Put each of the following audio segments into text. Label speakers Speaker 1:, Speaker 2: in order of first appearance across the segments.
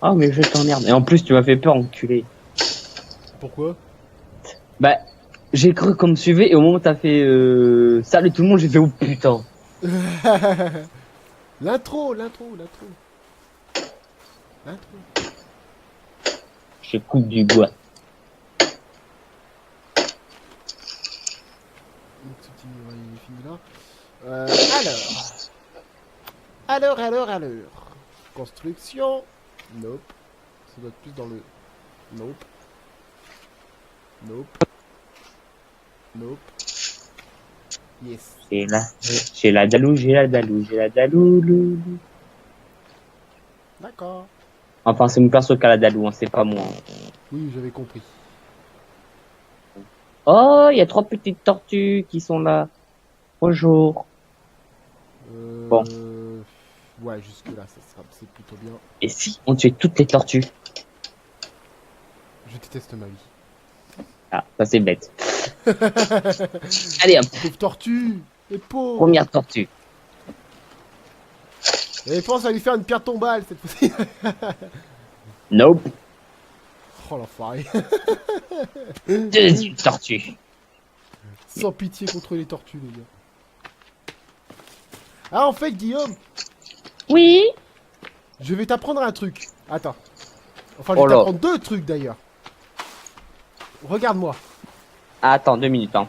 Speaker 1: Oh, mais je t'emmerde. Et en plus, tu m'as fait peur, enculé.
Speaker 2: Pourquoi?
Speaker 1: Bah, j'ai cru qu'on me suivait et au moment où t'as fait salut tout le monde, j'ai fait oh putain.
Speaker 2: L'intro, l'intro, l'intro. L'intro.
Speaker 1: Je coupe du bois.
Speaker 2: Donc ce petit mur, il est fini là. Alors. Construction. Nope. Ça doit être plus dans le... Nope. Nope. Nope. Yes.
Speaker 1: J'ai la dalou, j'ai la dalou, j'ai la dalou.
Speaker 2: D'accord.
Speaker 1: Enfin, c'est mon perso qui a la dalou, hein, c'est pas moi.
Speaker 2: Oui, j'avais compris.
Speaker 1: Oh, il y a 3 petites tortues qui sont là. Bonjour. Bon.
Speaker 2: Euh... Ouais, jusque là, c'est plutôt bien.
Speaker 1: Et si on tuait toutes les tortues?
Speaker 2: Je déteste ma vie.
Speaker 1: Ah, ça c'est bête. Allez hop,
Speaker 2: Pauvre tortue. Et pauvre.
Speaker 1: première tortue.
Speaker 2: Et pense à lui faire une pierre tombale cette fois-ci.
Speaker 1: Nope.
Speaker 2: Oh l'enfoiré.
Speaker 1: Deuxième tortue.
Speaker 2: Sans pitié contre les tortues, les gars. Ah, en fait, Guillaume,
Speaker 1: Oui.
Speaker 2: je vais t'apprendre un truc. Attends. Enfin, je
Speaker 1: Oh
Speaker 2: vais
Speaker 1: là.
Speaker 2: t'apprendre deux trucs d'ailleurs. Regarde-moi.
Speaker 1: Ah, attends, 2 minutes. Hein.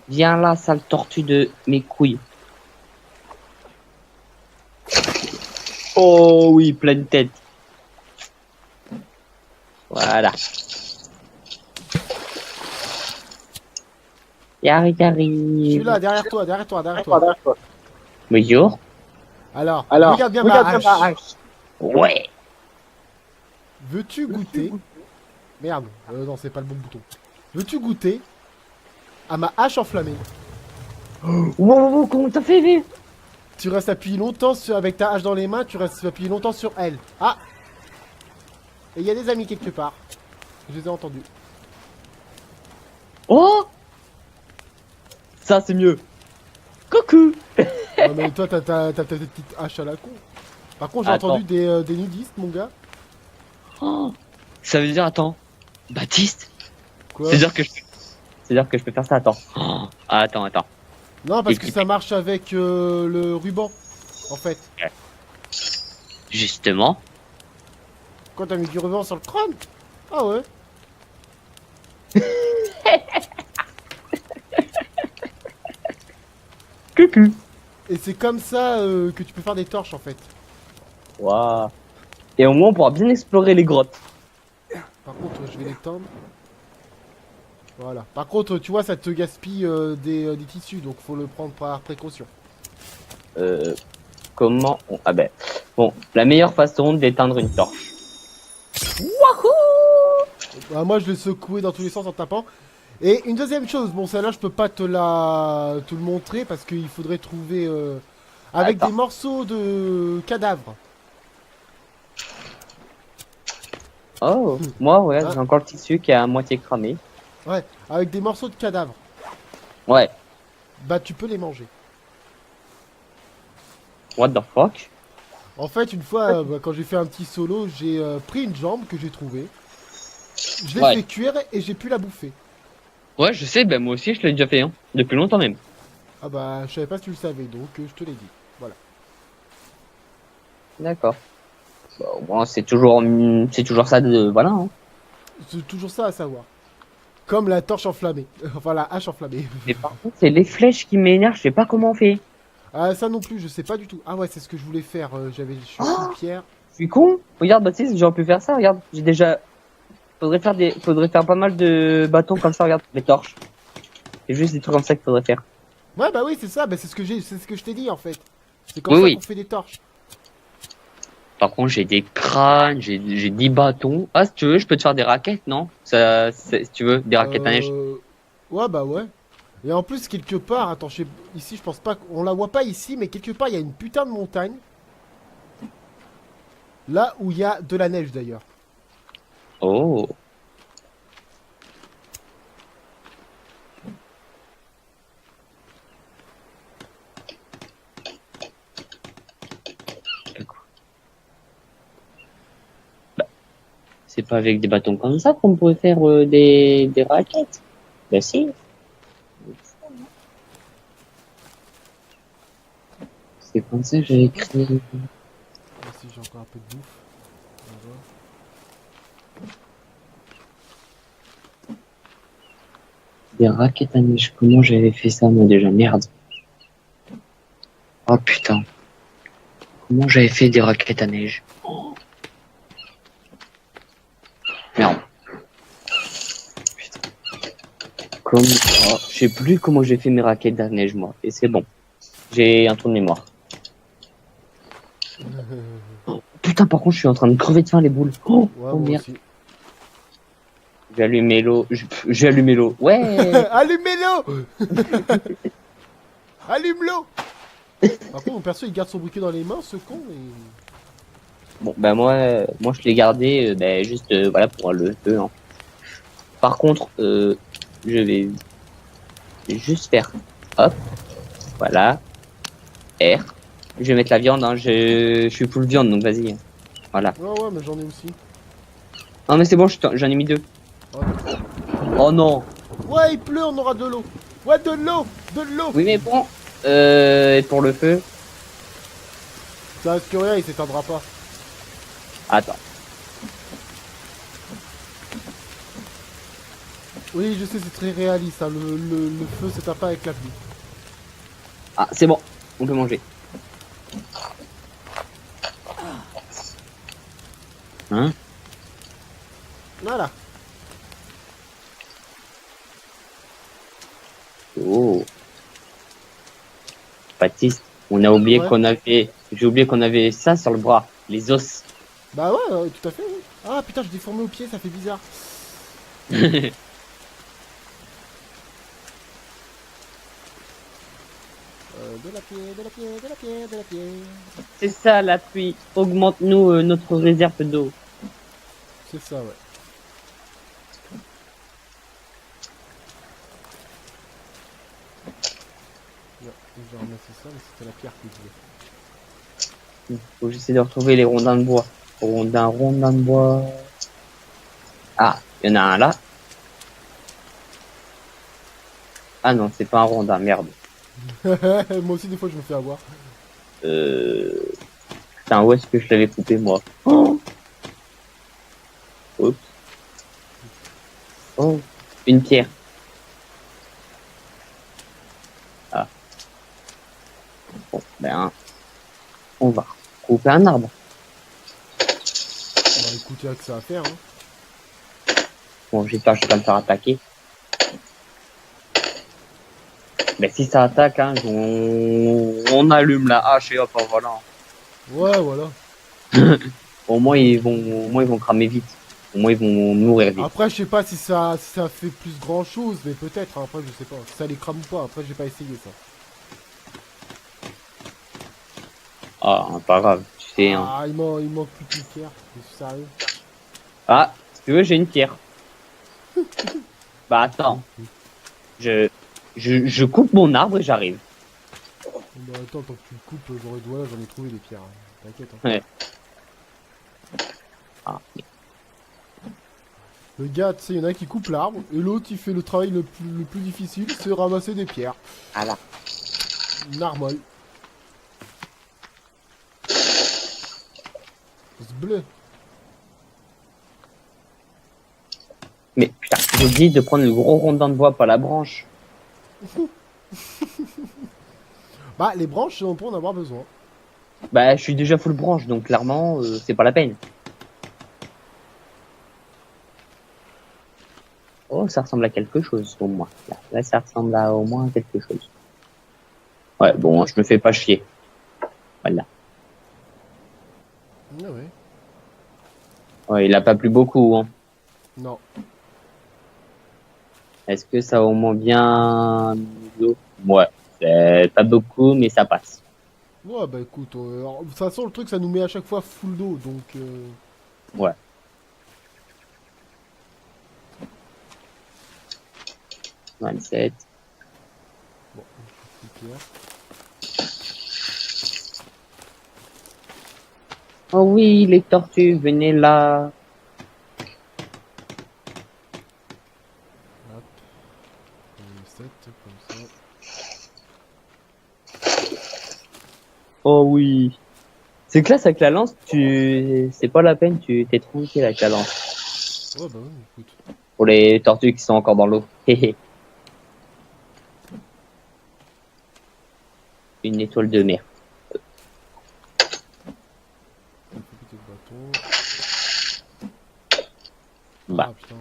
Speaker 1: Viens là, sale tortue de mes couilles. Oh oui, pleine tête. Voilà. Yari,
Speaker 2: Je suis
Speaker 1: yari.
Speaker 2: là, derrière toi, derrière toi, derrière toi.
Speaker 1: Bonjour.
Speaker 2: Alors, regarde bien ma hache.
Speaker 1: Ouais.
Speaker 2: Veux-tu goûter... Merde, non, c'est pas le bon bouton. Veux-tu goûter à ma hache enflammée?
Speaker 1: Wow, comment t'as fait, Viv?
Speaker 2: Tu restes appuyé longtemps avec ta hache dans les mains, tu restes appuyé longtemps sur elle. Ah! Et il y a des amis quelque part. Je les ai entendus.
Speaker 1: Oh. Ça, c'est mieux. Coucou.
Speaker 2: Non mais toi, t'as ta petite hache à la con. Par contre, j'ai
Speaker 1: Attends.
Speaker 2: entendu des nudistes, mon gars.
Speaker 1: Oh. Ça veut dire, attends. Baptiste.
Speaker 2: Quoi?
Speaker 1: C'est-à-dire que je peux faire ça, attends. Oh. Attends.
Speaker 2: Non, parce que ça marche avec le ruban, en fait.
Speaker 1: Justement.
Speaker 2: Quand t'as mis du ruban sur le crâne? Ah ouais.
Speaker 1: Coucou.
Speaker 2: Et c'est comme ça que tu peux faire des torches, en fait.
Speaker 1: Waouh. Et au moins, on pourra bien explorer les grottes.
Speaker 2: Par contre, je vais l'étendre. Voilà. Par contre, tu vois, ça te gaspille des tissus, donc faut le prendre par précaution.
Speaker 1: Comment Ah ben. Bon, la meilleure façon d'éteindre une torche. Wouhou.
Speaker 2: Bah, moi, je vais secouer dans tous les sens en tapant. Et une deuxième chose, bon, celle-là, je peux pas te le montrer parce qu'il faudrait trouver avec
Speaker 1: Attends.
Speaker 2: des morceaux de cadavres.
Speaker 1: Oh, moi, ouais,
Speaker 2: Ah.
Speaker 1: j'ai encore le tissu qui est à moitié cramé.
Speaker 2: Ouais, avec des morceaux de cadavres.
Speaker 1: Ouais.
Speaker 2: Bah, tu peux les manger.
Speaker 1: What the fuck?
Speaker 2: En fait, une fois, bah, quand j'ai fait un petit solo, j'ai pris une jambe que j'ai trouvée. Je l'ai
Speaker 1: Ouais.
Speaker 2: fait cuire et j'ai pu la bouffer.
Speaker 1: Ouais, je sais, ben moi aussi, je l'ai déjà fait, hein. Depuis longtemps même.
Speaker 2: Ah bah, je savais pas si tu le savais, donc je te l'ai dit. Voilà.
Speaker 1: D'accord. Bah, au moins, c'est toujours ça de. Voilà, hein.
Speaker 2: C'est toujours ça à savoir. Comme la torche enflammée. Enfin, la hache enflammée.
Speaker 1: Mais par contre, c'est les flèches qui m'énervent, je sais pas comment on fait.
Speaker 2: Ah, ça non plus, je sais pas du tout. Ah ouais, c'est ce que je voulais faire. Je suis
Speaker 1: Oh,
Speaker 2: une pierre.
Speaker 1: je suis con. Regarde, Baptiste, j'aurais pu faire ça, regarde. J'ai déjà. Faudrait faire pas mal de bâtons comme ça, regarde, les torches. C'est juste des trucs comme ça qu'il faudrait faire.
Speaker 2: Ouais, bah oui, c'est ça. Bah, c'est ce que je t'ai dit en fait. C'est comme
Speaker 1: Oui,
Speaker 2: ça
Speaker 1: oui.
Speaker 2: qu'on fait des torches.
Speaker 1: Par contre, j'ai des crânes, j'ai 10 bâtons. Ah, si tu veux, je peux te faire des raquettes, non? Si tu veux, des raquettes à neige.
Speaker 2: Ouais, bah ouais. Et en plus, quelque part, attends, ici, je pense pas qu'on la voit pas ici, mais quelque part, il y a une putain de montagne. Là où il y a de la neige d'ailleurs.
Speaker 1: Oh. C'est pas avec des bâtons comme ça qu'on pourrait faire des raquettes. Bah si. C'est comme ça que j'avais créé.
Speaker 2: Même si j'ai encore un peu de bouffe. On va voir.
Speaker 1: Des raquettes à neige. Comment j'avais fait ça, moi, déjà? Merde. Oh putain. Comment j'avais fait des raquettes à neige? Oh. Merde. Putain. Comme... Oh, je sais plus comment j'ai fait mes raquettes à neige, moi. Et c'est bon. J'ai un trou de mémoire. Putain, par contre, je suis en train de crever de faim, les boules. Oh,
Speaker 2: Ouais,
Speaker 1: oh
Speaker 2: moi
Speaker 1: merde.
Speaker 2: aussi.
Speaker 1: J'ai allumé l'eau. J'ai allumé l'eau. Ouais.
Speaker 2: Allumez-le. Allume-le. Par contre, mon perso, il garde son briquet dans les mains, ce con. Et...
Speaker 1: Bon, bah moi je l'ai gardé, juste voilà pour le feu. Hein. Par contre, je vais juste faire, hop, voilà, R. Je vais mettre la viande. Hein. Je suis full viande, donc vas-y. Voilà.
Speaker 2: Ouais, ouais, mais j'en ai aussi.
Speaker 1: Non mais c'est bon, j'en ai mis 2.
Speaker 2: Oh,
Speaker 1: Oh non.
Speaker 2: ouais, il pleut, on aura de l'eau. Ouais, de l'eau. De l'eau.
Speaker 1: Oui mais bon, pour le feu,
Speaker 2: Ça risque rien, il s'éteindra pas.
Speaker 1: attends.
Speaker 2: Oui, je sais, c'est très réaliste. Hein. Le feu s'éteint pas avec la pluie.
Speaker 1: Ah c'est bon, on peut manger. Hein?
Speaker 2: Voilà.
Speaker 1: Oh. Baptiste, on a oublié
Speaker 2: Ouais.
Speaker 1: qu'on avait, j'ai oublié qu'on avait ça sur le bras, les os.
Speaker 2: Bah ouais, tout à fait. Oui. Ah putain, je déformé au pied, ça fait bizarre. De la pierre, de la pierre, de la pierre, de la pierre.
Speaker 1: C'est ça la pluie. Augmente-nous notre réserve d'eau.
Speaker 2: C'est ça, ouais. Ouais, je vais ramasser ça, mais c'était la pierre qui disait.
Speaker 1: Faut que j'essaie de retrouver les rondins de bois. Rondins de bois. Ah, il y en a un là. Ah non, c'est pas un rondin, merde.
Speaker 2: Moi aussi, des fois, je me fais avoir.
Speaker 1: Putain, où est-ce que je l'avais coupé moi? Oh. Oups. Oh, une pierre. Ah. Bon, ben, on va couper un arbre.
Speaker 2: Bah écoute, il y a que ça à faire, hein.
Speaker 1: Bon, j'espère que je vais pas me faire attaquer. Mais si ça attaque, hein, on allume la hache et hop, voilà.
Speaker 2: Ouais, voilà.
Speaker 1: Au moins ils vont cramer vite. Au moins ils vont mourir vite.
Speaker 2: Après, je sais pas si ça fait plus grand chose, mais peut-être, hein. Après, je sais pas. Si ça les crame ou pas, après, j'ai pas essayé ça.
Speaker 1: Ah, pas grave, tu sais. Hein.
Speaker 2: Ah, il manque plus qu'une pierre. Je suis sérieux.
Speaker 1: Ah, si tu veux, j'ai une pierre. Bah attends, je coupe mon arbre et j'arrive.
Speaker 2: Bah attends, tant que tu le coupes, voilà, j'en ai trouvé des pierres. Hein. T'inquiète. Hein.
Speaker 1: Ouais. Ah,
Speaker 2: Le gars, tu sais, il y en a un qui coupe l'arbre, et l'autre, il fait le travail le plus difficile, c'est ramasser des pierres.
Speaker 1: voilà.
Speaker 2: Normal. C'est bleu.
Speaker 1: Mais putain, j'ai oublié de prendre le gros rondin de bois, pas la branche.
Speaker 2: Bah, les branches, on peut en avoir besoin.
Speaker 1: Bah, je suis déjà full branche, donc clairement, c'est pas la peine. Oh, ça ressemble à quelque chose, au moins. Là, ça ressemble à au moins quelque chose. Ouais, bon, je me fais pas chier. Voilà.
Speaker 2: Ah ouais.
Speaker 1: Ouais, il a pas plu beaucoup, hein.
Speaker 2: Non.
Speaker 1: Est-ce que ça a au moins bien d'eau? Ouais, c'est pas beaucoup, mais ça passe.
Speaker 2: Ouais, bah écoute, alors, de toute façon, le truc, ça nous met à chaque fois full d'eau, donc...
Speaker 1: Ouais. « 27.
Speaker 2: Bon, une pierre.
Speaker 1: Oh oui, les tortues, venez là. Oh oui. C'est classe avec la lance, c'est pas la peine, tu t'es tranquille avec la lance.
Speaker 2: Ouais, bah oui, écoute.
Speaker 1: Pour les tortues qui sont encore dans l'eau. Une étoile de mer.
Speaker 2: On peut péter le bâton.
Speaker 1: Bah.
Speaker 2: Ah putain.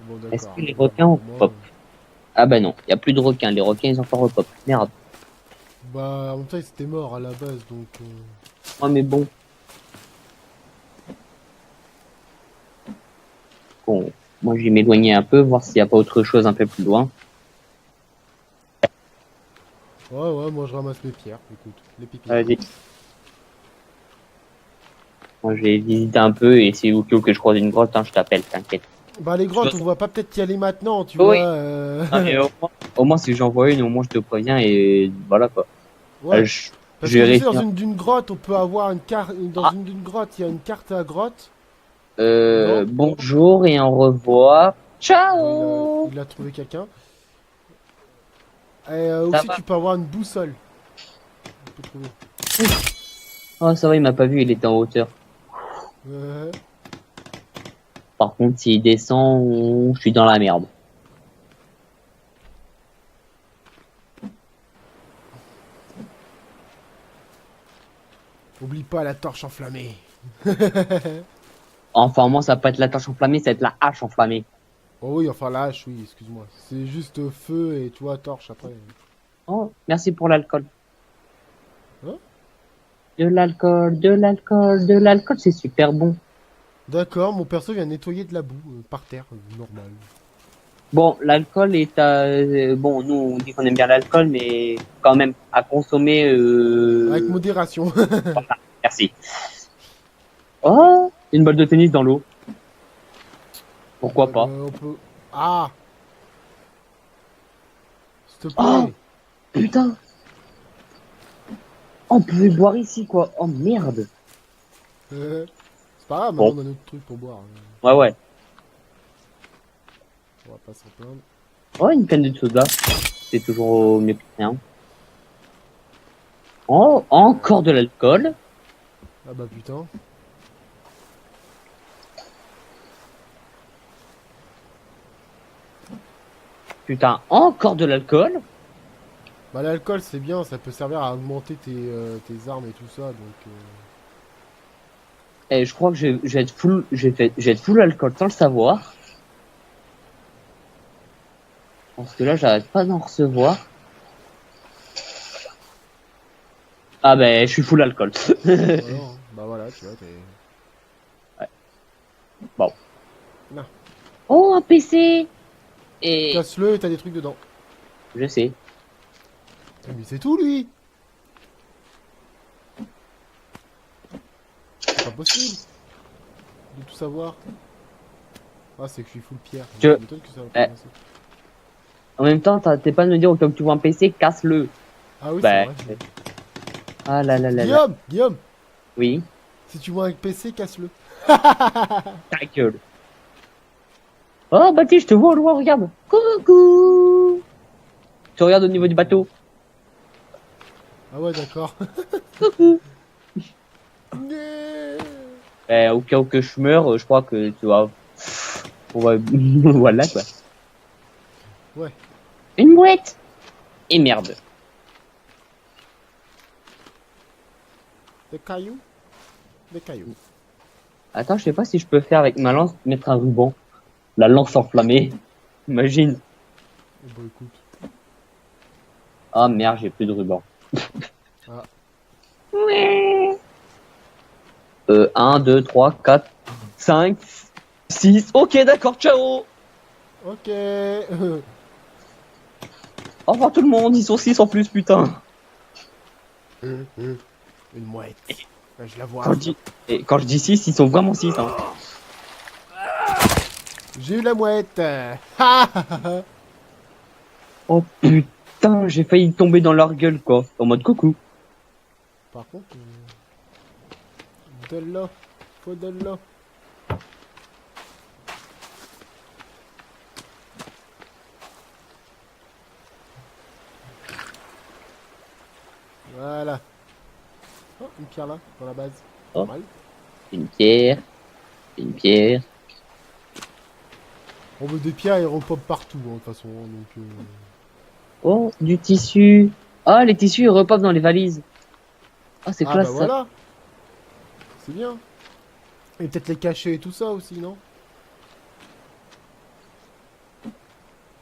Speaker 2: Bon,
Speaker 1: Est-ce
Speaker 2: d'accord.
Speaker 1: que les requins ont pop? Ah bah non, y a plus de requins. Les requins, ils ont pas repop. Merde.
Speaker 2: Bah, en même temps, ils étaient morts à la base, donc...
Speaker 1: Oh mais bon. Bon, moi je vais m'éloigner un peu, voir s'il y a pas autre chose un peu plus loin.
Speaker 2: Ouais, ouais, moi je ramasse mes pierres, écoute, les pépites.
Speaker 1: Vas-y. Moi je vais visiter un peu et si au cas où que je croise une grotte, hein, je t'appelle, t'inquiète.
Speaker 2: Bah, les
Speaker 1: De toute
Speaker 2: grottes, on
Speaker 1: façon-
Speaker 2: va pas peut-être y aller maintenant, tu
Speaker 1: Oh oui.
Speaker 2: vois.
Speaker 1: Non, mais au moins si j'en vois une, au moins je te préviens et voilà quoi.
Speaker 2: Ouais,
Speaker 1: Je,
Speaker 2: parce
Speaker 1: je
Speaker 2: que
Speaker 1: vais
Speaker 2: tu sais, dans
Speaker 1: réussir.
Speaker 2: d'une grotte, on peut avoir une carte... Dans
Speaker 1: Ah,
Speaker 2: une grotte, il y a une carte à grotte. Non?
Speaker 1: bonjour et au revoir.
Speaker 2: Bon,
Speaker 1: Ciao.
Speaker 2: il a trouvé quelqu'un. Et
Speaker 1: Ça
Speaker 2: aussi,
Speaker 1: va?
Speaker 2: tu peux avoir une boussole. On peut trouver.
Speaker 1: Oh ça va, il m'a pas vu, il était en hauteur.
Speaker 2: Euh,
Speaker 1: Par contre, s'il descend, je suis dans la merde.
Speaker 2: Oublie pas la torche enflammée.
Speaker 1: Enfin, moi, ça va pas être la torche enflammée, ça va être la hache enflammée.
Speaker 2: Oh oui, enfin la hache, oui, excuse-moi. C'est juste feu et tu vois, torche après.
Speaker 1: Oh, merci pour l'alcool.
Speaker 2: Hein?
Speaker 1: De l'alcool, de l'alcool, de l'alcool, c'est super bon.
Speaker 2: D'accord, mon perso vient nettoyer de la boue par terre, normal.
Speaker 1: Bon, l'alcool est à... bon, nous, on dit qu'on aime bien l'alcool, mais quand même, à consommer...
Speaker 2: Avec modération.
Speaker 1: Voilà, merci. Oh, une balle de tennis dans l'eau. Pourquoi pas?
Speaker 2: On peut... Ah! S'il te
Speaker 1: Oh,
Speaker 2: plaît.
Speaker 1: putain. On pouvait boire ici, quoi. Oh, merde.
Speaker 2: C'est pas grave,
Speaker 1: Bon,
Speaker 2: maintenant on a notre truc pour boire.
Speaker 1: ouais, ouais.
Speaker 2: On va pas s'en plaindre.
Speaker 1: Oh, une canne de soda. C'est toujours mieux que rien. Oh, encore de l'alcool.
Speaker 2: Ah bah putain.
Speaker 1: Putain, encore de l'alcool.
Speaker 2: Bah l'alcool c'est bien, ça peut servir à augmenter tes armes et tout ça, donc...
Speaker 1: Et je crois que je vais être full, je vais être full alcool sans le savoir. Parce que là, j'arrête pas d'en recevoir. Ah ben, je suis full alcool.
Speaker 2: Voilà, hein. Bah voilà, tu vois, t'es...
Speaker 1: Bon.
Speaker 2: Non.
Speaker 1: Oh, un PC. Et
Speaker 2: Casse-le et t'as des trucs dedans.
Speaker 1: je sais.
Speaker 2: Mais c'est tout lui. C'est pas possible de tout savoir. Ah c'est que je suis full pierre.
Speaker 1: Je-
Speaker 2: Ça m'étonne que ça va pas
Speaker 1: Eh.
Speaker 2: passer.
Speaker 1: En même temps, t'es pas de me dire au cas où tu vois un PC, casse-le.
Speaker 2: Ah oui
Speaker 1: Bah.
Speaker 2: c'est vrai.
Speaker 1: Ah là là là là.
Speaker 2: Guillaume,
Speaker 1: Oui.
Speaker 2: si tu vois un PC, casse-le.
Speaker 1: Ta gueule. Oh, Baptiste, je te vois au loin, regarde. Coucou. Tu regardes au niveau du bateau.
Speaker 2: Ah ouais d'accord.
Speaker 1: Coucou.
Speaker 2: Yeah.
Speaker 1: Au cas où que je meurs, je crois que tu vois. On va... voilà quoi.
Speaker 2: Ouais.
Speaker 1: Une mouette. Et merde.
Speaker 2: Des cailloux. Des cailloux.
Speaker 1: Attends, je sais pas si je peux faire avec ma lance mettre un ruban. La lance enflammée. Imagine.
Speaker 2: Oh bah écoute.
Speaker 1: Ah merde, j'ai plus de ruban.
Speaker 2: Ah.
Speaker 1: 1, 2, 3, 4, 5, 6. Ok, d'accord, ciao.
Speaker 2: Ok.
Speaker 1: Au revoir tout le monde, ils sont 6 en plus, putain.
Speaker 2: Une mouette. Je la vois.
Speaker 1: Et quand je dis 6, ils sont vraiment 6. Hein.
Speaker 2: J'ai eu la mouette. Ha
Speaker 1: Oh putain, j'ai failli tomber dans leur gueule, quoi. En mode coucou.
Speaker 2: Par contre, de l'eau. Faut de l'eau. Voilà. Oh, une pierre là, dans la base.
Speaker 1: Oh.
Speaker 2: Pas mal.
Speaker 1: Une pierre. Une pierre.
Speaker 2: On veut des pierres et repop partout, hein, de toute façon. Hein, donc,
Speaker 1: Oh, du tissu. Ah, les tissus, ils repopent dans les valises. Ah, c'est
Speaker 2: ah bah
Speaker 1: classe, ça.
Speaker 2: voilà. C'est bien. Et peut-être les cacher et tout ça aussi, non?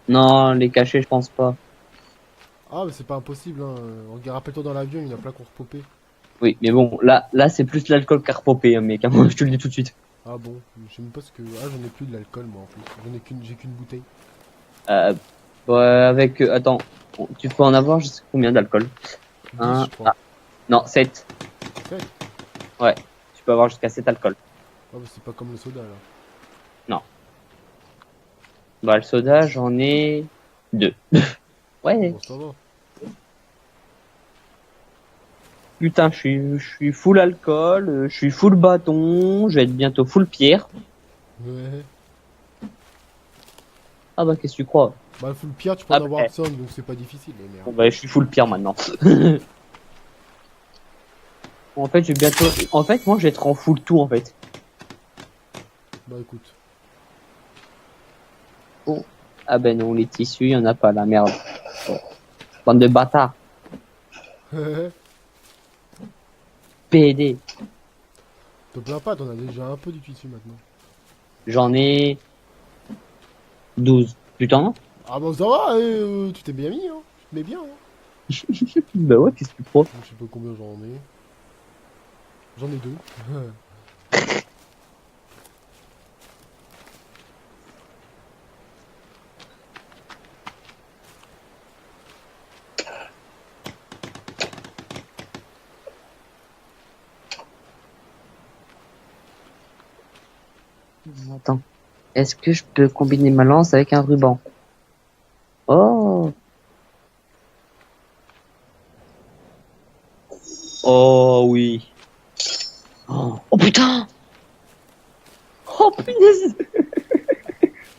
Speaker 1: Non, les cachets, je pense pas.
Speaker 2: Ah, mais c'est pas impossible, hein. Rappelle-toi dans l'avion, il y en a plein qui ont repopé.
Speaker 1: Oui, mais bon, là, c'est plus l'alcool qu'a repopé, hein, mec. Moi, je te le dis tout de suite.
Speaker 2: Ah bon, je sais même pas ce que. Ah, j'en ai plus de l'alcool, moi en plus. J'ai qu'une bouteille.
Speaker 1: Euh, ouais, avec, attends, tu peux en avoir, je sais combien d'alcool.
Speaker 2: 10, je crois.
Speaker 1: Non, 7.
Speaker 2: 7.
Speaker 1: Ouais, tu peux avoir jusqu'à 7 alcools.
Speaker 2: Ah, bah c'est pas comme le soda là.
Speaker 1: Non. Bah, le soda, j'en ai 2. Ouais,
Speaker 2: Bon, ça va.
Speaker 1: putain, je suis full alcool, je suis full bâton, je vais être bientôt full pierre.
Speaker 2: Ouais.
Speaker 1: Ah bah, qu'est-ce que tu crois?
Speaker 2: Bah, le full pierre, tu peux
Speaker 1: Ah,
Speaker 2: en avoir
Speaker 1: bah,
Speaker 2: 5, donc c'est pas difficile, les
Speaker 1: bon,
Speaker 2: merdes.
Speaker 1: bah, je suis full pierre maintenant. En fait, je vais bientôt... En fait, moi, je vais être en full tout, en fait.
Speaker 2: Bah, écoute.
Speaker 1: Oh. Ah ben non, les tissus, il y en a pas, la merde. Oh. Bande de bâtards. PD.
Speaker 2: Te plains pas, t'en as déjà un peu du tissu maintenant.
Speaker 1: J'en ai 12. Putain.
Speaker 2: Ah, bah, ça va, tu t'es bien mis, hein. Tu te mets bien, hein.
Speaker 1: Bah ouais, qu'est-ce que tu crois?
Speaker 2: Je sais pas combien j'en ai. J'en ai 2.
Speaker 1: Attends. Est-ce que je peux combiner ma lance avec un ruban? Oh. Oh oui. Oh, oh putain. Oh punaise.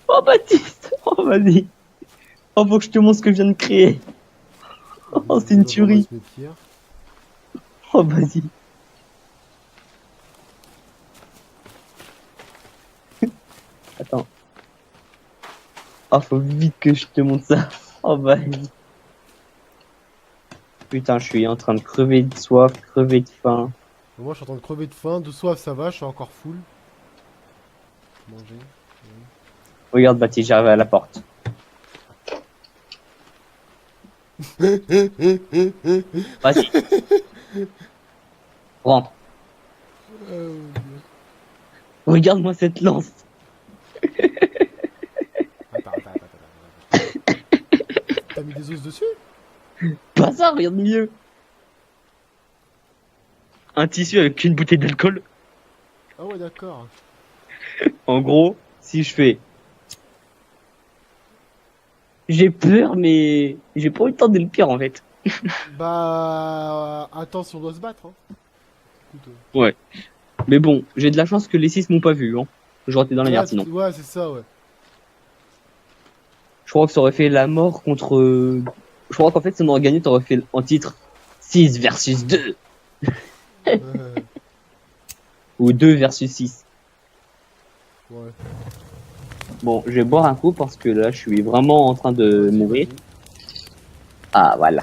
Speaker 1: Oh Baptiste. Oh vas-y. Oh faut que je te montre ce que je viens de créer. Oh c'est une tuerie. Oh vas-y. Attends. Oh faut vite que je te montre ça. Oh vas-y. Putain, je suis en train de crever de soif, crever de faim.
Speaker 2: Moi, je suis en train de crever de faim. De soif, ça va, je suis encore full. Manger.
Speaker 1: Regarde Baptiste, j'arrive à la porte. Vas-y. Rentre. Regarde-moi cette lance.
Speaker 2: Attends. T'as mis des os dessus?
Speaker 1: Pas ça, regarde mieux. Un tissu avec une bouteille d'alcool.
Speaker 2: Ah ouais, d'accord.
Speaker 1: En gros, si je fais... J'ai peur, mais j'ai pas eu le temps de le pire en fait.
Speaker 2: Bah... Attends, si on doit se battre. Hein. Écoute,
Speaker 1: Ouais. Mais bon, j'ai de la chance que les 6 m'ont pas vu. Hein. J'aurais été dans la merde sinon.
Speaker 2: Ouais, c'est ça, ouais.
Speaker 1: Je crois que ça aurait fait la mort contre... Je crois qu'en fait, si on aurait gagné, t'aurais fait en titre 6 versus 2. Ou 2 versus 6.
Speaker 2: Ouais.
Speaker 1: Bon, je vais boire un coup parce que là, je suis vraiment en train de mourir.
Speaker 2: Vas-y.
Speaker 1: Ah, voilà.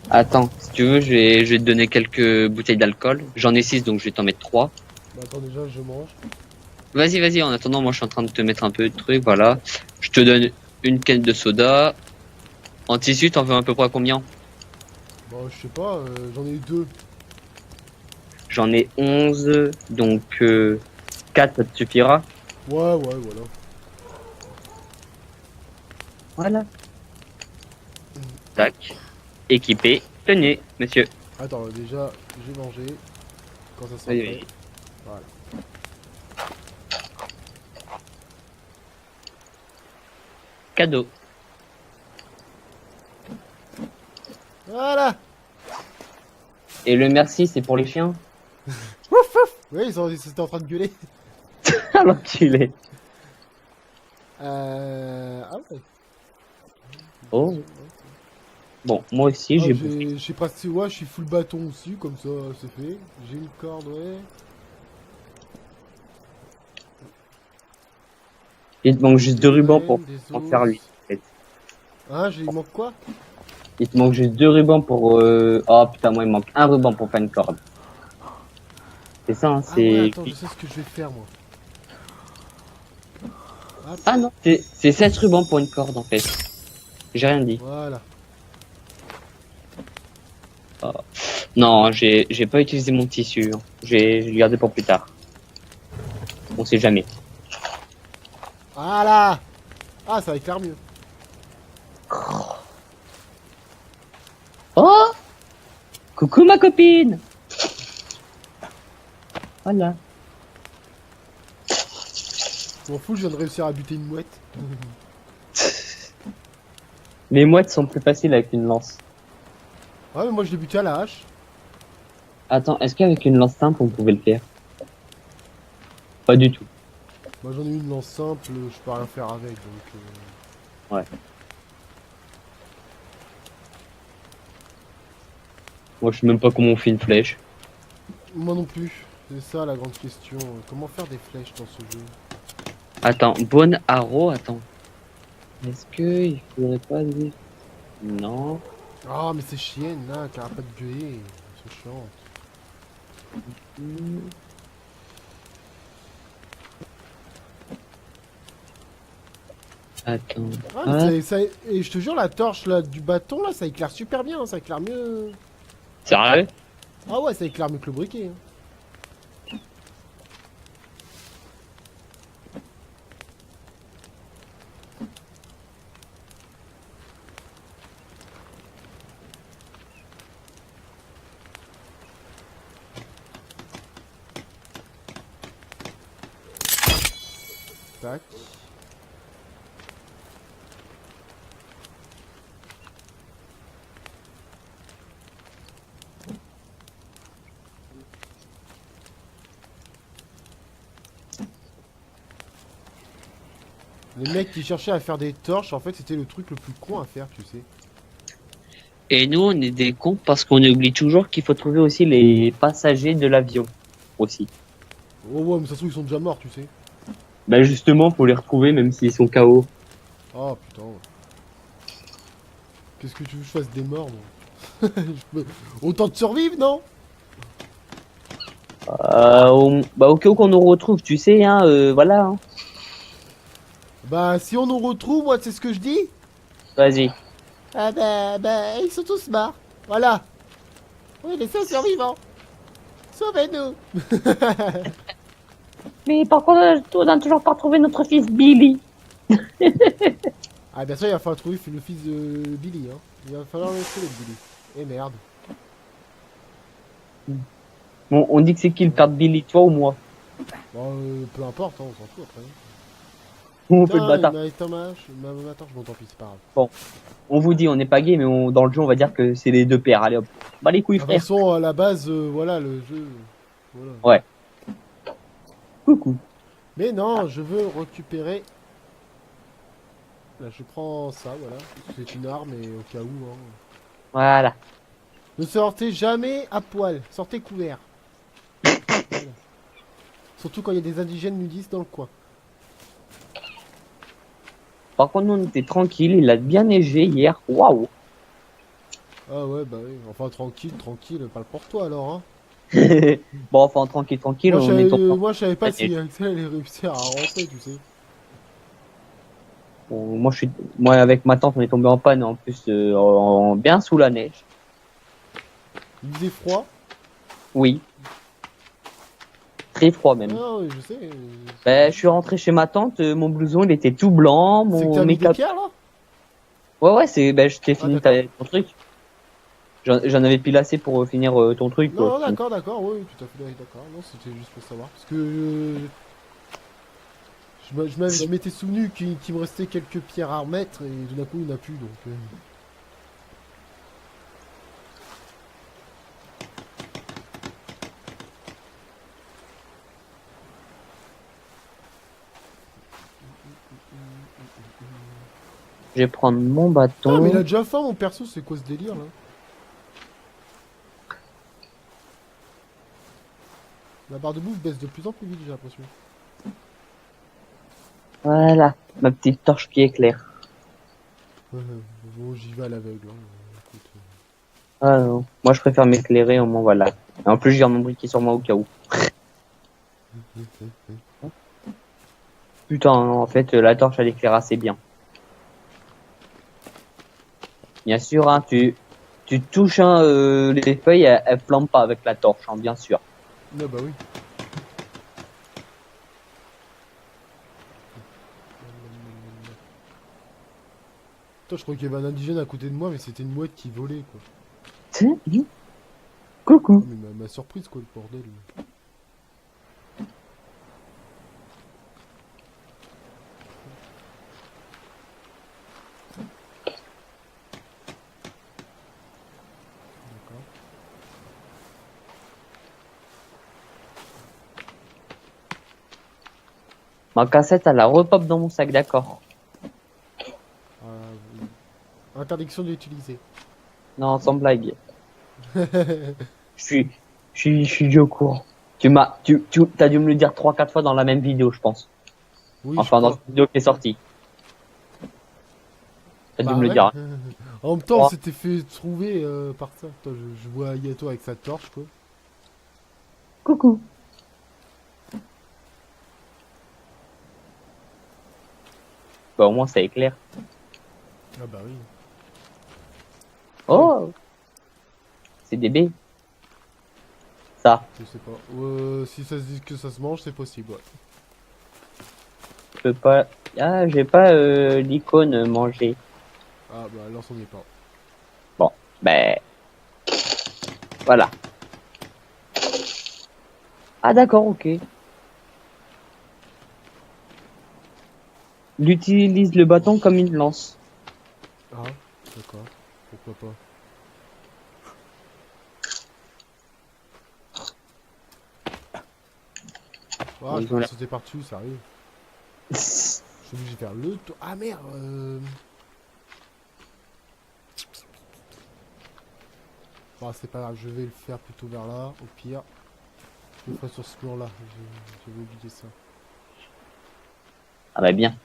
Speaker 1: Attends, si tu veux, je vais te donner quelques bouteilles d'alcool. J'en ai 6, donc je vais t'en mettre 3.
Speaker 2: Bah attends, déjà, je mange.
Speaker 1: Vas-y, en attendant, moi, je suis en train de te mettre un peu de trucs, voilà. Je te donne une canne de soda. En tissu, t'en veux à peu près combien?
Speaker 2: Bah, je sais pas, j'en ai eu 2.
Speaker 1: J'en ai 11, donc 4, ça te suffira.
Speaker 2: Ouais, voilà.
Speaker 1: Voilà. Tac. Équipé. Tenez, monsieur.
Speaker 2: Attends, déjà, j'ai mangé. Quand ça sera
Speaker 1: Vas-y,
Speaker 2: prêt.
Speaker 1: vas-y.
Speaker 2: Voilà.
Speaker 1: Cadeau.
Speaker 2: Voilà.
Speaker 1: Et le merci, c'est pour les chiens.
Speaker 2: Oui, ils étaient en train de gueuler.
Speaker 1: Alors qu'il est.
Speaker 2: Ah ouais.
Speaker 1: Oh. Bon, moi aussi,
Speaker 2: Ah,
Speaker 1: j'ai bouffé.
Speaker 2: j'ai passé, ouais, je suis full bâton aussi, comme ça, c'est fait. J'ai une corde, ouais.
Speaker 1: Il te manque juste
Speaker 2: Des
Speaker 1: deux rubans pour
Speaker 2: graines, des
Speaker 1: en faire lui.
Speaker 2: os.
Speaker 1: En fait.
Speaker 2: Hein, il manque quoi?
Speaker 1: Il te manque juste deux rubans pour... Oh putain, moi il me manque un ruban pour faire une corde. C'est ça, hein,
Speaker 2: Ah ouais,
Speaker 1: c'est...
Speaker 2: attends, je sais ce que je vais faire, moi. Hop,
Speaker 1: Ah non, c'est 7 rubans pour une corde en fait. J'ai rien dit.
Speaker 2: voilà.
Speaker 1: Non, j'ai pas utilisé mon tissu, hein. Je vais le garder pour plus tard. On sait jamais.
Speaker 2: Voilà. Ah, ça éclaire mieux.
Speaker 1: Oh, coucou ma copine. Voilà.
Speaker 2: Je m'en fous, je viens de réussir à buter une mouette.
Speaker 1: Les mouettes sont plus faciles avec une lance.
Speaker 2: Ouais, mais moi je l'ai buté à la hache.
Speaker 1: Attends, est-ce qu'avec une lance simple on pouvait le faire? Pas du tout.
Speaker 2: Moi j'en ai une lance simple, je peux rien faire avec, donc...
Speaker 1: Ouais. Moi je sais même pas comment on fait une flèche.
Speaker 2: Moi non plus. C'est ça la grande question. Comment faire des flèches dans ce jeu?
Speaker 1: Attends, bonne arrow, attends. Est-ce que il faudrait pas dire... Non.
Speaker 2: Ah, mais c'est chienne là, qui arrête pas de gueuler. C'est chiant.
Speaker 1: Hmm. Attends.
Speaker 2: Ah,
Speaker 1: Ah,
Speaker 2: et je te jure, la torche là, du bâton là, ça éclaire super bien, hein, ça éclaire mieux.
Speaker 1: sérieux?
Speaker 2: Ah ouais, ça éclaire mieux que le briquet, hein. Tac. Les mecs qui cherchaient à faire des torches, en fait, c'était le truc le plus con à faire, tu sais.
Speaker 1: Et nous, on est des cons parce qu'on oublie toujours qu'il faut trouver aussi les passagers de l'avion. Aussi.
Speaker 2: Oh ouais, mais ça se trouve, ils sont déjà morts, tu sais.
Speaker 1: Bah justement, faut les retrouver même s'ils sont KO.
Speaker 2: Oh putain. Qu'est-ce que tu veux que je fasse des morts, moi? Autant de survivre, non?
Speaker 1: Bah au cas où qu'on nous retrouve, tu sais, hein, voilà. Hein.
Speaker 2: Bah, si on nous retrouve, moi, c'est ce que je dis?
Speaker 1: Vas-y.
Speaker 2: Ah bah, ils sont tous morts. Voilà. Oui, les seuls survivants. Sauvez-nous.
Speaker 1: Mais par contre, on n'a toujours pas retrouvé notre fils Billy.
Speaker 2: Ah, bien sûr, il va falloir trouver le fils de Billy, hein. Il va falloir le trouver, Billy. Eh merde.
Speaker 1: Bon, on dit que c'est qui le père de Billy, toi ou moi?
Speaker 2: Bon, peu importe, hein, on s'en fout après.
Speaker 1: On fait le
Speaker 2: Putain, il
Speaker 1: bâtard.
Speaker 2: m'a éteint ma hache. Ma torche, bon, tant pis, c'est pas grave.
Speaker 1: Bon, on vous dit, on n'est pas gay, mais dans le jeu, on va dire que c'est les deux pères. Allez hop. Bah les couilles,
Speaker 2: De toute
Speaker 1: frère.
Speaker 2: façon, à la base, voilà, le jeu. Voilà.
Speaker 1: Ouais. Coucou.
Speaker 2: Mais non, je veux récupérer. Là, je prends ça, voilà. C'est une arme, et au cas où, hein.
Speaker 1: Voilà.
Speaker 2: Ne sortez jamais à poil, sortez couvert. Voilà. Surtout quand il y a des indigènes nudistes dans le coin.
Speaker 1: Par contre, nous, on était tranquille. Il a bien neigé hier. Waouh.
Speaker 2: Ah ouais, bah oui. Enfin, tranquille, tranquille, parle pour toi alors, hein.
Speaker 1: Bon, enfin, tranquille, tranquille. On est tombé.
Speaker 2: Moi, je savais pas si Axel allait réussir à rentrer, tu sais.
Speaker 1: Moi, avec ma tante, on est tombé en panne. En plus, bien sous la neige.
Speaker 2: Il faisait froid.
Speaker 1: Oui. Très froid même.
Speaker 2: Ah oui, je sais.
Speaker 1: Ben, je suis rentré chez ma tante. Mon blouson, il était tout blanc.
Speaker 2: C'est que
Speaker 1: Mon
Speaker 2: t'as mis des
Speaker 1: make-up.
Speaker 2: pierres là?
Speaker 1: Ouais, ben, je t'ai fini
Speaker 2: d'accord.
Speaker 1: ton truc. J'en avais pile assez pour finir ton truc, quoi.
Speaker 2: Non, d'accord, oui, tout à fait, d'accord. Non, c'était juste pour savoir. Parce que je m'étais souvenu qu'il me restait quelques pierres à remettre et tout d'un coup il n'y en a plus donc.
Speaker 1: Je vais prendre mon
Speaker 2: Ah, mais il a
Speaker 1: bâton.
Speaker 2: déjà faim, mon perso, c'est quoi ce délire là? La barre de bouffe baisse de plus en plus vite, j'ai l'impression.
Speaker 1: Voilà, ma petite torche qui éclaire.
Speaker 2: Bon, j'y vais à l'aveugle. Hein. Écoute,
Speaker 1: Ah non, moi je préfère m'éclairer au moins voilà. Et en plus, je garde mon briquet sur moi au cas où. Putain, en fait, la torche elle éclaire assez bien. Bien sûr, hein, tu touches hein, les feuilles, elles flambent pas avec la torche, hein, bien sûr.
Speaker 2: Ah bah oui. Putain, je crois qu'il y avait un indigène à côté de moi, mais c'était une mouette qui volait, quoi.
Speaker 1: Tiens,
Speaker 2: Ah,
Speaker 1: coucou.
Speaker 2: mais ma surprise, quoi, le bordel. D'accord.
Speaker 1: Ma cassette, elle la repop dans mon sac, d'accord.
Speaker 2: Oui. Interdiction d'utiliser.
Speaker 1: Non, sans blague. Je suis, je suis déjà au courant. T'as dû me le dire 3, 4 fois dans la même vidéo, je pense.
Speaker 2: Oui, je
Speaker 1: Enfin, dans
Speaker 2: crois.
Speaker 1: cette vidéo qui est sortie. T'as dû
Speaker 2: Bah
Speaker 1: me le
Speaker 2: ouais.
Speaker 1: dire.
Speaker 2: En même temps, on
Speaker 1: Trois.
Speaker 2: s'était fait trouver par ça. Attends, je vois Yato avec sa torche, quoi.
Speaker 1: Coucou. Bah, au moins, ça éclaire.
Speaker 2: Ah bah oui.
Speaker 1: Oh, c'est des baies. Ça,
Speaker 2: Je sais pas. Si ça se dit que ça se mange, c'est possible, ouais.
Speaker 1: je peux pas. Ah, j'ai pas l'icône manger.
Speaker 2: Ah bah alors c'en est pas.
Speaker 1: Bon, ben, voilà. Ah, d'accord, ok. Il utilise le bâton comme une lance.
Speaker 2: Ah, d'accord. Pourquoi pas. Ah,
Speaker 1: Bon,
Speaker 2: je
Speaker 1: ils
Speaker 2: peux
Speaker 1: ont
Speaker 2: pas
Speaker 1: l'air.
Speaker 2: sauter par-dessus, ça arrive. Je suis obligé de faire le tour. Ah merde Bon, c'est pas grave, je vais le faire plutôt vers là, au pire. Je le ferai sur ce mur-là, j'avais oublié ça.
Speaker 1: Ah, bah, bien.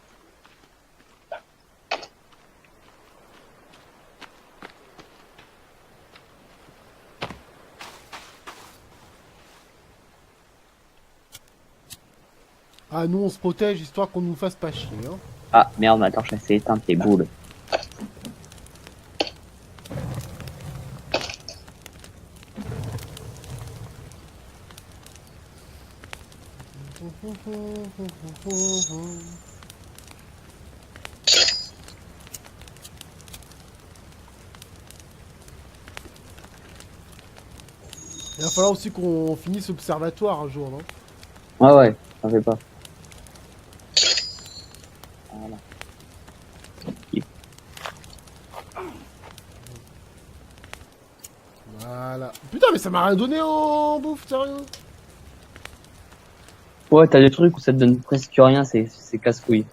Speaker 2: Ah, nous on se protège histoire qu'on nous fasse pas chier, hein.
Speaker 1: Ah, merde, ma torche, elle s'est éteinte, les boules.
Speaker 2: Il va falloir aussi qu'on finisse l'observatoire un jour, non?
Speaker 1: Ouais, ouais, ça fait pas. Voilà.
Speaker 2: Voilà. Putain, mais ça m'a rien donné en bouffe, sérieux?
Speaker 1: Ouais, t'as des trucs où ça te donne presque rien, c'est casse-couille.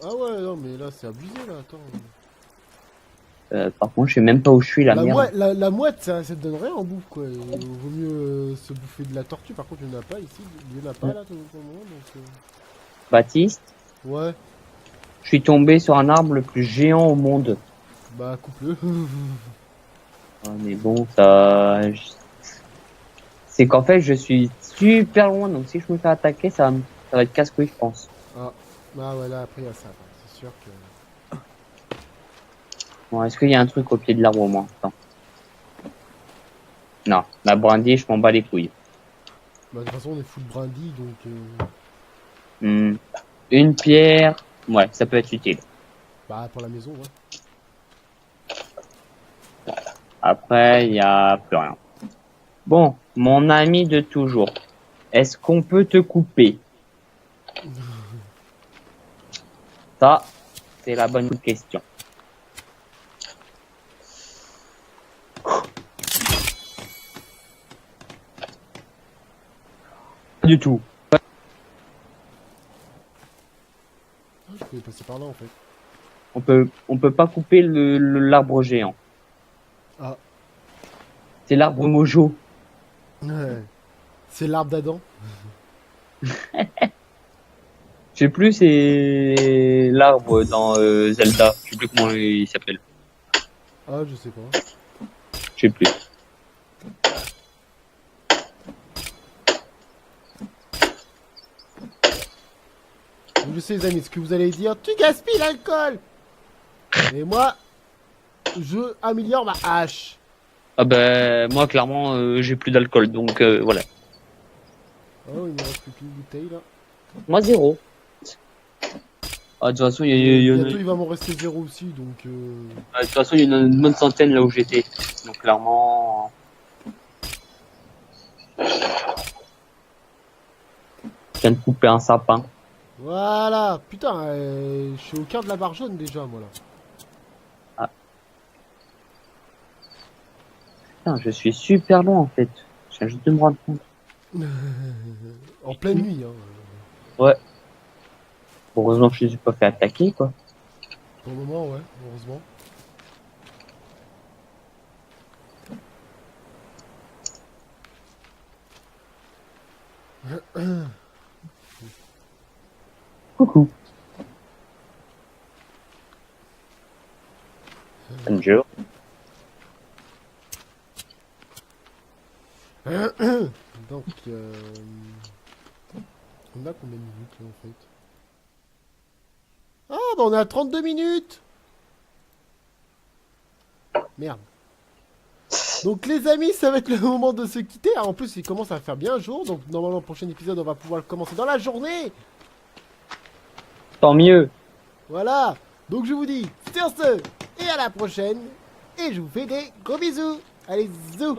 Speaker 2: Ah ouais, non, mais là c'est abusé, là, attends.
Speaker 1: Par contre, je sais même pas où je suis, la merde.
Speaker 2: La mouette, ça te donne rien en bouffe, quoi. Il vaut mieux se bouffer de la tortue. Par contre, il n'y en a pas ici. Il n'y en a pas là, tout le monde. Donc,
Speaker 1: Baptiste,
Speaker 2: ouais,
Speaker 1: je suis tombé sur un arbre le plus géant au monde.
Speaker 2: bah coupe-le.
Speaker 1: Ah, mais bon, ça. C'est qu'en fait, je suis super loin, donc si je me fais attaquer, ça va être casse-couille, je pense.
Speaker 2: Ah, bah ouais, là après, il y a ça. C'est sûr que.
Speaker 1: Bon, est-ce qu'il y a un truc au pied de l'arbre au moins? Attends. Non, la brindille, je m'en bats les couilles.
Speaker 2: Bah, de toute façon, on est full brindille, donc.
Speaker 1: Hmm. Une pierre, ouais, ça peut être utile.
Speaker 2: Bah, pour la maison, ouais.
Speaker 1: Après, il y a plus rien. Bon, mon ami de toujours, est-ce qu'on peut te couper? Ça, c'est la bonne question. Pas du tout.
Speaker 2: Ah, je pouvais passer par là en fait.
Speaker 1: On peut pas couper l'arbre géant.
Speaker 2: Ah.
Speaker 1: C'est l'arbre Mojo.
Speaker 2: Ouais. C'est l'arbre d'Adam.
Speaker 1: Je sais plus, c'est l'arbre dans Zelda. Je sais plus comment il s'appelle.
Speaker 2: Ah, je sais pas.
Speaker 1: Je sais plus.
Speaker 2: Je sais, les amis, ce que vous allez dire, tu gaspilles l'alcool. Et moi, je améliore ma hache.
Speaker 1: Ah ben moi clairement j'ai plus d'alcool donc voilà.
Speaker 2: Oh, il me reste plus qu'une bouteille là.
Speaker 1: Moi zéro. Ah, de toute façon il y en a
Speaker 2: Bientôt, il va m'en rester 0 aussi, donc.
Speaker 1: de toute façon il y en a une bonne centaine là où j'étais. Donc clairement. Je viens de couper un sapin.
Speaker 2: Voilà. Putain, je suis au cœur de la barre jaune déjà, moi là.
Speaker 1: Putain, je suis super loin en fait. Je viens juste de me rendre compte.
Speaker 2: En pleine nuit, hein.
Speaker 1: Ouais. Heureusement que je ne suis pas fait attaquer quoi.
Speaker 2: Pour le moment, ouais, heureusement.
Speaker 1: Coucou. Bonjour.
Speaker 2: Donc, on a combien de minutes là en fait? Ah, bah on est à 32 minutes! Merde. Donc les amis, ça va être le moment de se quitter. Ah, en plus, il commence à faire bien jour, donc normalement, le prochain épisode, on va pouvoir le commencer dans la journée.
Speaker 1: Tant mieux.
Speaker 2: Voilà. Donc je vous dis sur ce, et à la prochaine. Et je vous fais des gros bisous. Allez, zou!